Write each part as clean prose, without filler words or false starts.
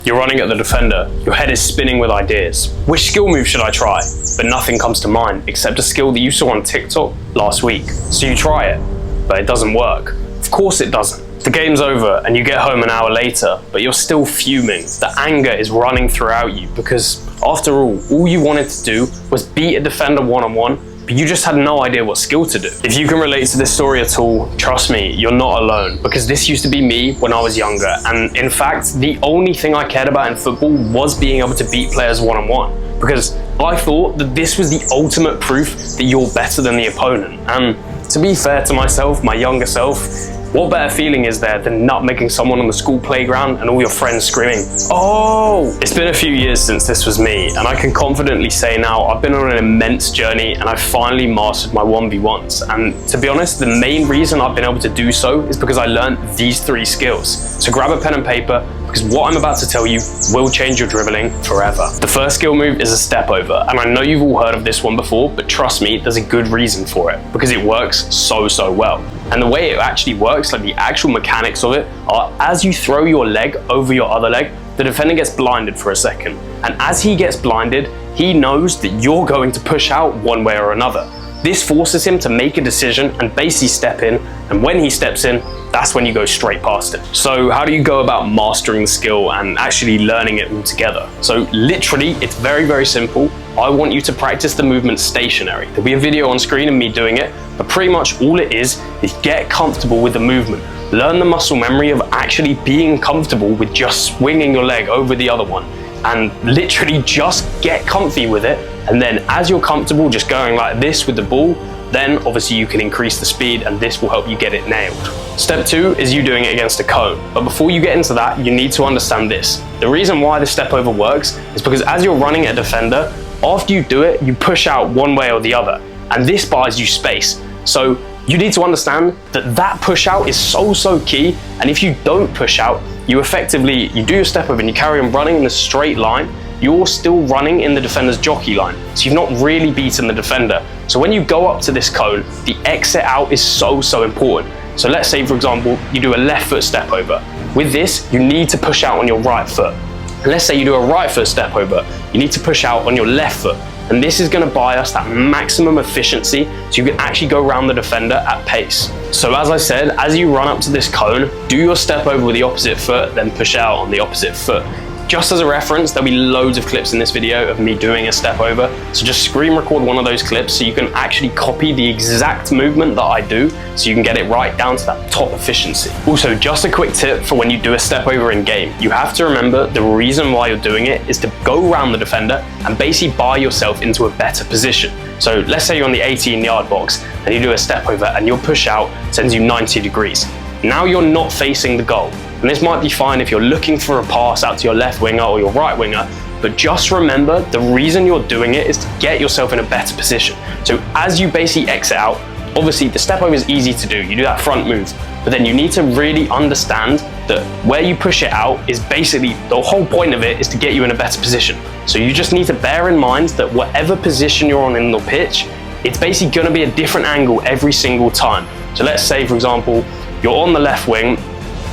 You're running at the defender, your head is spinning with ideas. Which skill move should I try? But nothing comes to mind except a skill that you saw on TikTok last week. So you try it, but it doesn't work. Of course it doesn't. The game's over and you get home an hour later, but you're still fuming. The anger is running throughout you because after all you wanted to do was beat a defender one-on-one, but you just had no idea what skill to do. If you can relate to this story at all, trust me, you're not alone, because this used to be me when I was younger, and in fact, the only thing I cared about in football was being able to beat players one-on-one, because I thought that this was the ultimate proof that you're better than the opponent. And to be fair to myself, my younger self, what better feeling is there than nutmegging someone on the school playground and all your friends screaming, "Oh!" It's been a few years since this was me, and I can confidently say now I've been on an immense journey and I've finally mastered my 1v1s. And to be honest, the main reason I've been able to do so is because I learned these 3 skills. So grab a pen and paper, because what I'm about to tell you will change your dribbling forever. The first skill move is a step over, and I know you've all heard of this one before, but trust me, there's a good reason for it, because it works so well. And the way it actually works, like the actual mechanics of it, are as you throw your leg over your other leg, the defender gets blinded for a second. And as he gets blinded, he knows that you're going to push out one way or another. This forces him to make a decision and basically step in, and when he steps in, that's when you go straight past him. So how do you go about mastering the skill and actually learning it all together? So literally, it's very simple. I want you to practice the movement stationary. There'll be a video on screen of me doing it, but pretty much all it is get comfortable with the movement. Learn the muscle memory of actually being comfortable with just swinging your leg over the other one, and literally just get comfy with it. And then as you're comfortable just going like this with the ball, then obviously you can increase the speed, and this will help you get it nailed. Step 2 is you doing it against a cone. But before you get into that, you need to understand this. The reason why the step over works is because as you're running at a defender, after you do it, you push out one way or the other, and this buys you space. So you need to understand that that push out is so key, and if you don't push out, you do your step over and you carry on running in a straight line, you're still running in the defender's jockey line. So you've not really beaten the defender. So when you go up to this cone, the exit out is so important. So let's say, for example, you do a left foot step over. With this, you need to push out on your right foot. And let's say you do a right foot step over, you need to push out on your left foot. And this is going to buy us that maximum efficiency so you can actually go around the defender at pace. So as I said, as you run up to this cone, do your step over with the opposite foot, then push out on the opposite foot. Just as a reference, there'll be loads of clips in this video of me doing a step over, so just screen record one of those clips so you can actually copy the exact movement that I do, so you can get it right down to that top efficiency. Also, just a quick tip for when you do a step over in game, you have to remember the reason why you're doing it is to go around the defender and basically buy yourself into a better position. So let's say you're on the 18-yard box and you do a step over and your push out sends you 90 degrees. Now you're not facing the goal. And this might be fine if you're looking for a pass out to your left winger or your right winger, but just remember the reason you're doing it is to get yourself in a better position. So as you basically exit out, obviously the step over is easy to do, you do that front move, but then you need to really understand that where you push it out is basically, the whole point of it is to get you in a better position. So you just need to bear in mind that whatever position you're on in the pitch, it's basically going to be a different angle every single time. So let's say, for example, you're on the left wing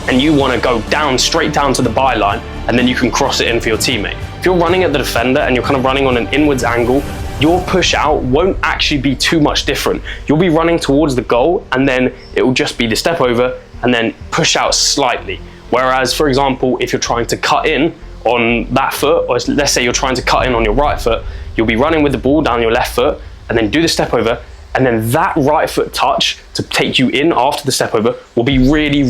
and you want to go down, straight down to the byline, and then you can cross it in for your teammate. If you're running at the defender and you're kind of running on an inwards angle, your push out won't actually be too much different. You'll be running towards the goal, and then it will just be the step over and then push out slightly. Whereas, for example, if you're trying to cut in on that foot, or let's say you're trying to cut in on your right foot, you'll be running with the ball down your left foot and then do the step over, and then that right foot touch to take you in after the step over will be really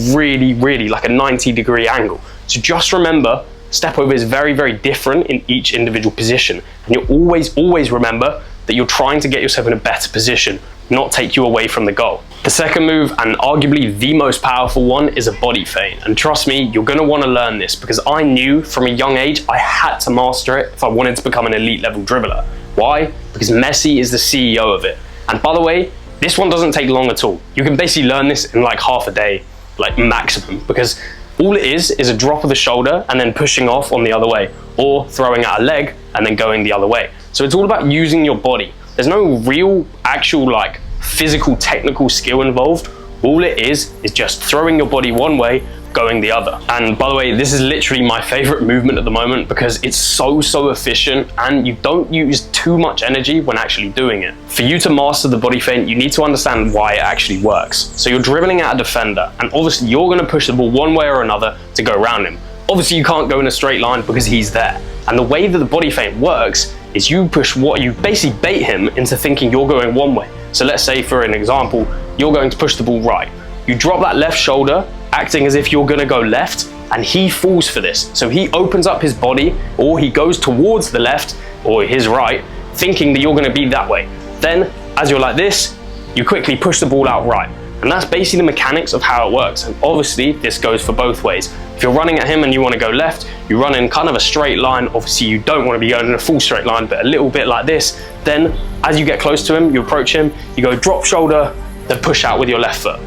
like a 90-degree angle. So just remember, step over is very different in each individual position, and you'll always remember that you're trying to get yourself in a better position, not take you away from the goal. The second move, and arguably the most powerful one, is a body feint. And trust me, you're going to want to learn this, because I knew from a young age I had to master it if I wanted to become an elite level dribbler. Why? Because Messi is the CEO of it. And by the way, this one doesn't take long at all. You can basically learn this in like half a day, like maximum, because all it is a drop of the shoulder and then pushing off on the other way, or throwing out a leg and then going the other way. So it's all about using your body. There's no real actual like physical technical skill involved. All it is just throwing your body one way, going the other. And by the way, this is literally my favorite movement at the moment because it's so efficient and you don't use too much energy when actually doing it. For you to master the body feint, you need to understand why it actually works. So you're dribbling at a defender and obviously you're going to push the ball one way or another to go around him. Obviously you can't go in a straight line because he's there. And the way that the body feint works is you basically bait him into thinking you're going one way. So let's say for an example, you're going to push the ball right. You drop that left shoulder, acting as if you're gonna go left, and he falls for this. So he opens up his body, or he goes towards the left, or his right, thinking that you're gonna be that way. Then, as you're like this, you quickly push the ball out right. And that's basically the mechanics of how it works. And obviously, this goes for both ways. If you're running at him and you wanna go left, you run in kind of a straight line. Obviously, you don't wanna be going in a full straight line, but a little bit like this. Then, as you get close to him, you approach him, you go drop shoulder, then push out with your left foot.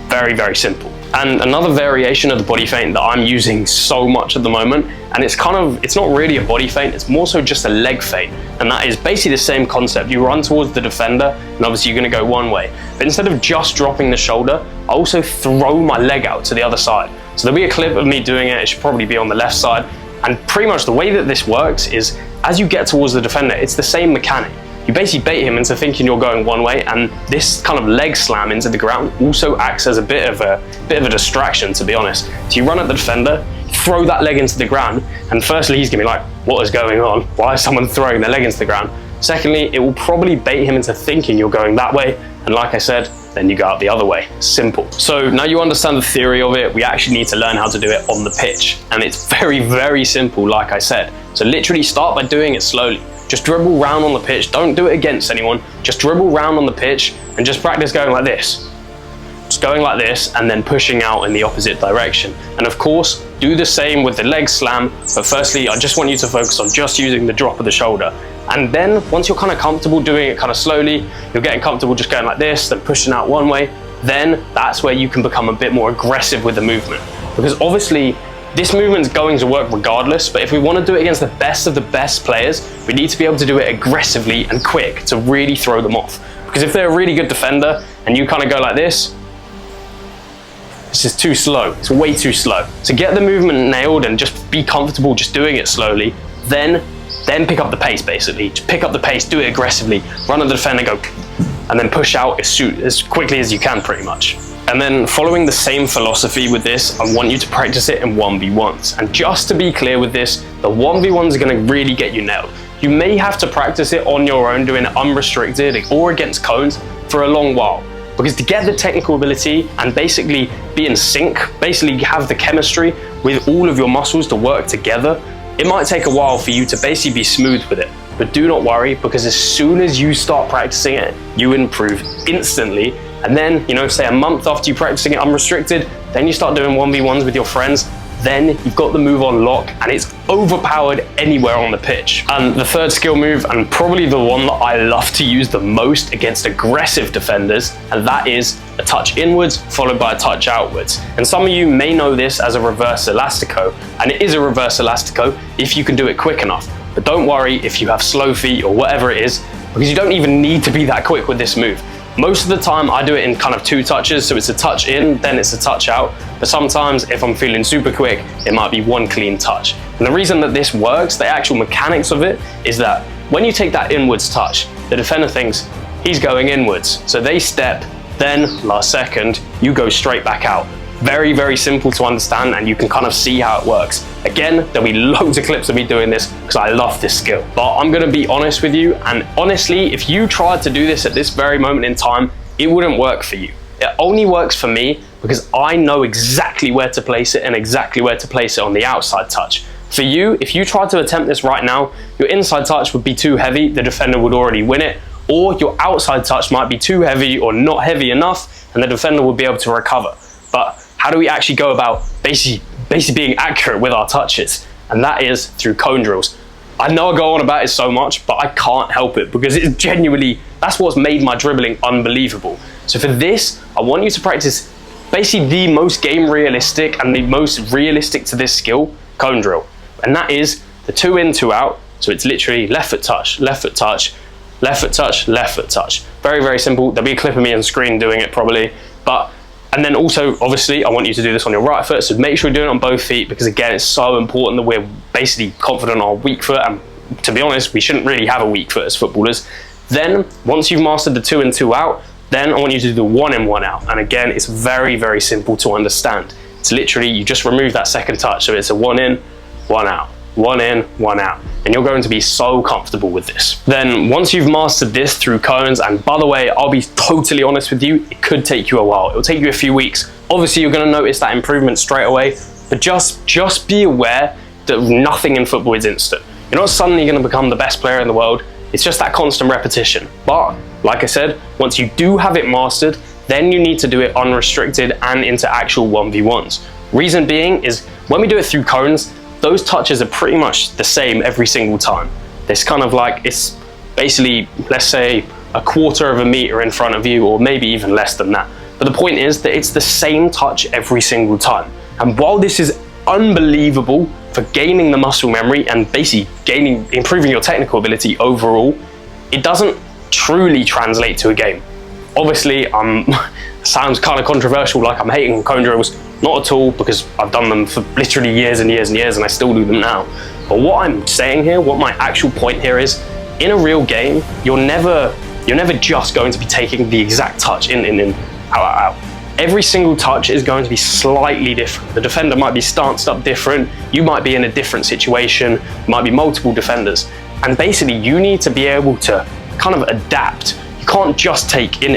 Very simple. And another variation of the body feint that I'm using so much at the moment, and it's not really a body feint, it's more so just a leg feint. And that is basically the same concept. You run towards the defender, and obviously you're gonna go one way. But instead of just dropping the shoulder, I also throw my leg out to the other side. So there'll be a clip of me doing it, it should probably be on the left side. And pretty much the way that this works is, as you get towards the defender, it's the same mechanic. You basically bait him into thinking you're going one way, and this kind of leg slam into the ground also acts as a bit of a distraction, to be honest. So you run at the defender, throw that leg into the ground, and firstly he's gonna be like, what is going on? Why is someone throwing their leg into the ground? Secondly, it will probably bait him into thinking you're going that way, and like I said, then you go out the other way. Simple. So now you understand the theory of it, we actually need to learn how to do it on the pitch. And it's very simple, like I said. So literally start by doing it slowly. Just dribble round on the pitch. Don't do it against anyone. Just dribble round on the pitch and just practice going like this. Just going like this and then pushing out in the opposite direction. And of course, do the same with the leg slam. But firstly, I just want you to focus on just using the drop of the shoulder. And then once you're kind of comfortable doing it kind of slowly, you're getting comfortable just going like this, then pushing out one way, then that's where you can become a bit more aggressive with the movement. Because obviously, this movement's going to work regardless, but if we want to do it against the best of the best players, we need to be able to do it aggressively and quick to really throw them off. Because if they're a really good defender and you kind of go like this, it's just too slow. It's way too slow. So get the movement nailed and just be comfortable just doing it slowly, then pick up the pace basically. Just pick up the pace, do it aggressively, run at the defender, go, and then push out as quickly as you can pretty much. And then following the same philosophy with this, I want you to practice it in 1v1s. And just to be clear with this, the 1v1s are gonna really get you nailed. You may have to practice it on your own, doing it unrestricted or against cones for a long while. Because to get the technical ability and basically be in sync, basically have the chemistry with all of your muscles to work together, it might take a while for you to basically be smooth with it. But do not worry, because as soon as you start practicing it, you improve instantly. And then, say a month after you practicing it unrestricted, then you start doing 1v1s with your friends, then you've got the move on lock and it's overpowered anywhere on the pitch. And the third skill move, and probably the one that I love to use the most against aggressive defenders, and that is a touch inwards followed by a touch outwards. And some of you may know this as a reverse elastico, and it is a reverse elastico if you can do it quick enough. But don't worry if you have slow feet or whatever it is, because you don't even need to be that quick with this move. Most of the time I do it in kind of 2 touches, so it's a touch in, then it's a touch out. But sometimes if I'm feeling super quick, it might be 1 clean touch. And the reason that this works, the actual mechanics of it, is that when you take that inwards touch, the defender thinks he's going inwards. So they step, then last second, you go straight back out. Very simple to understand, and you can kind of see how it works. Again, there'll be loads of clips of me doing this because I love this skill. But I'm gonna be honest with you, and honestly, if you tried to do this at this very moment in time, it wouldn't work for you. It only works for me because I know exactly where to place it and exactly where to place it on the outside touch. For you, if you tried to attempt this right now, your inside touch would be too heavy, the defender would already win it, or your outside touch might be too heavy or not heavy enough, and the defender would be able to recover. But how do we actually go about basically being accurate with our touches? And that is through cone drills. I know I go on about it so much, but I can't help it because it's genuinely, that's what's made my dribbling unbelievable. So for this, I want you to practice basically the most game realistic and the most realistic to this skill cone drill. And that is the 2 in, 2 out. So it's literally left foot touch, left foot touch, left foot touch, left foot touch. Very simple. There'll be a clip of me on screen doing it probably, but And then also, obviously, I want you to do this on your right foot, so make sure you're doing it on both feet, because again, it's so important that we're basically confident on our weak foot, and to be honest, we shouldn't really have a weak foot as footballers. Then, once you've mastered the 2 in, 2 out, then I want you to do the 1 in, 1 out. And again, it's very, very simple to understand. It's literally, you just remove that second touch, so it's a 1 in, 1 out. 1 in, 1 out, and you're going to be so comfortable with this. Then once you've mastered this through cones, and by the way, I'll be totally honest with you, it could take you a while. It'll take you a few weeks. Obviously, you're going to notice that improvement straight away, but just be aware that nothing in football is instant. You're not suddenly going to become the best player in the world. It's just that constant repetition. But like I said, once you do have it mastered, then you need to do it unrestricted and into actual 1v1s. Reason being is when we do it through cones, those touches are pretty much the same every single time. It's kind of like, it's basically, let's say, a quarter of a meter in front of you, or maybe even less than that. But the point is that it's the same touch every single time. And while this is unbelievable for gaining the muscle memory and basically improving your technical ability overall, it doesn't truly translate to a game. Obviously, sounds kind of controversial, like I'm hating on cone drills. Not at all, because I've done them for literally years and years and years, and I still do them now. But what I'm saying here, what my actual point here is, in a real game, you're never just going to be taking the exact touch in, out. Every single touch is going to be slightly different. The defender might be stanced up different, you might be in a different situation, might be multiple defenders. And basically, you need to be able to kind of adapt. You can't just take in,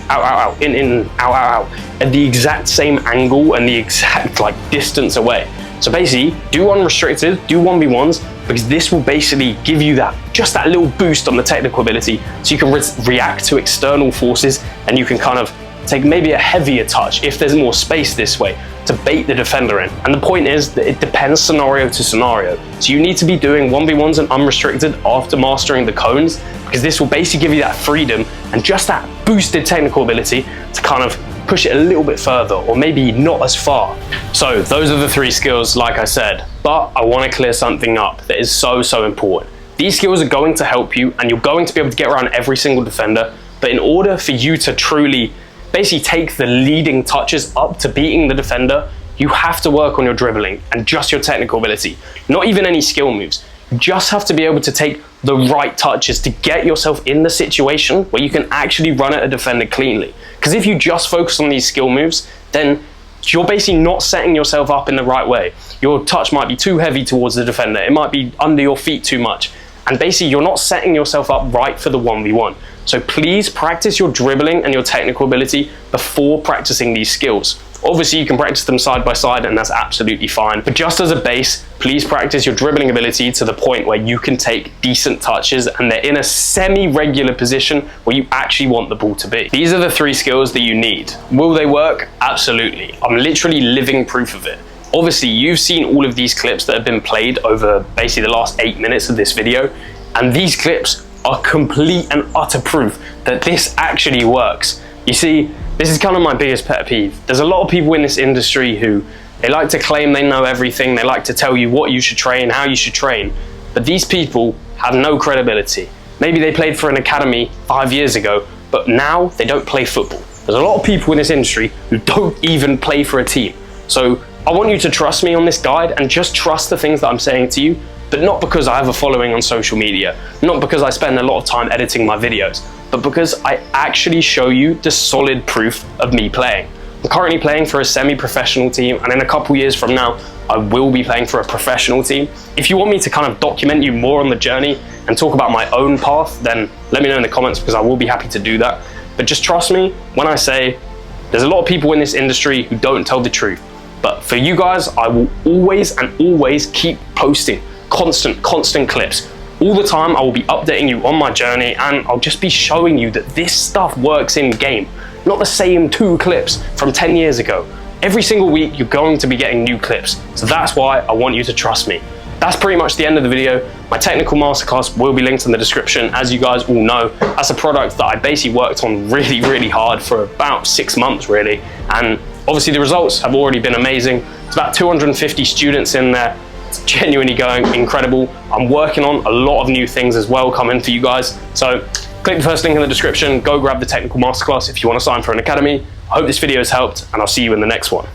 out, in, out, at the exact same angle and the exact distance away. So basically, do unrestricted, do 1v1s, because this will basically give you just that little boost on the technical ability, so you can react to external forces, and you can kind of take maybe a heavier touch if there's more space this way to bait the defender in. And the point is that it depends scenario to scenario. So you need to be doing 1v1s and unrestricted after mastering the cones, because this will basically give you that freedom and just that boosted technical ability to kind of push it a little bit further, or maybe not as far. So those are the 3 skills, like I said, but I want to clear something up that is so important. These skills are going to help you, and you're going to be able to get around every single defender, but in order for you to truly basically take the leading touches up to beating the defender, you have to work on your dribbling and just your technical ability, not even any skill moves. You just have to be able to take the right touches to get yourself in the situation where you can actually run at a defender cleanly. Because if you just focus on these skill moves, then you're basically not setting yourself up in the right way. Your touch might be too heavy towards the defender, it might be under your feet too much, and basically you're not setting yourself up right for the 1v1. So please practice your dribbling and your technical ability before practicing these skills. Obviously, you can practice them side by side, and that's absolutely fine. But just as a base, please practice your dribbling ability to the point where you can take decent touches and they're in a semi-regular position where you actually want the ball to be. These are the 3 skills that you need. Will they work? Absolutely. I'm literally living proof of it. Obviously, you've seen all of these clips that have been played over basically the last 8 minutes of this video, and these clips are complete and utter proof that this actually works. You see, this is kind of my biggest pet peeve. There's a lot of people in this industry who, they like to claim they know everything, they like to tell you what you should train, how you should train, but these people have no credibility. Maybe they played for an academy 5 years ago, but now they don't play football. There's a lot of people in this industry who don't even play for a team. So I want you to trust me on this guide and just trust the things that I'm saying to you, but not because I have a following on social media, not because I spend a lot of time editing my videos, but because I actually show you the solid proof of me playing. I'm currently playing for a semi-professional team, and in a couple years from now, I will be playing for a professional team. If you want me to kind of document you more on the journey and talk about my own path, then let me know in the comments, because I will be happy to do that. But just trust me when I say there's a lot of people in this industry who don't tell the truth. But for you guys, I will always keep posting constant clips. All the time, I will be updating you on my journey, and I'll just be showing you that this stuff works in game. Not the same 2 clips from 10 years ago. Every single week, you're going to be getting new clips. So that's why I want you to trust me. That's pretty much the end of the video. My technical masterclass will be linked in the description. As you guys all know, that's a product that I basically worked on really hard for about 6 months really. And obviously the results have already been amazing. It's about 250 students in there. It's genuinely going incredible. I'm working on a lot of new things as well coming for you guys. So Click the first link in the description, go grab the technical masterclass if you want to sign for an academy. I hope this video has helped, and I'll see you in the next one.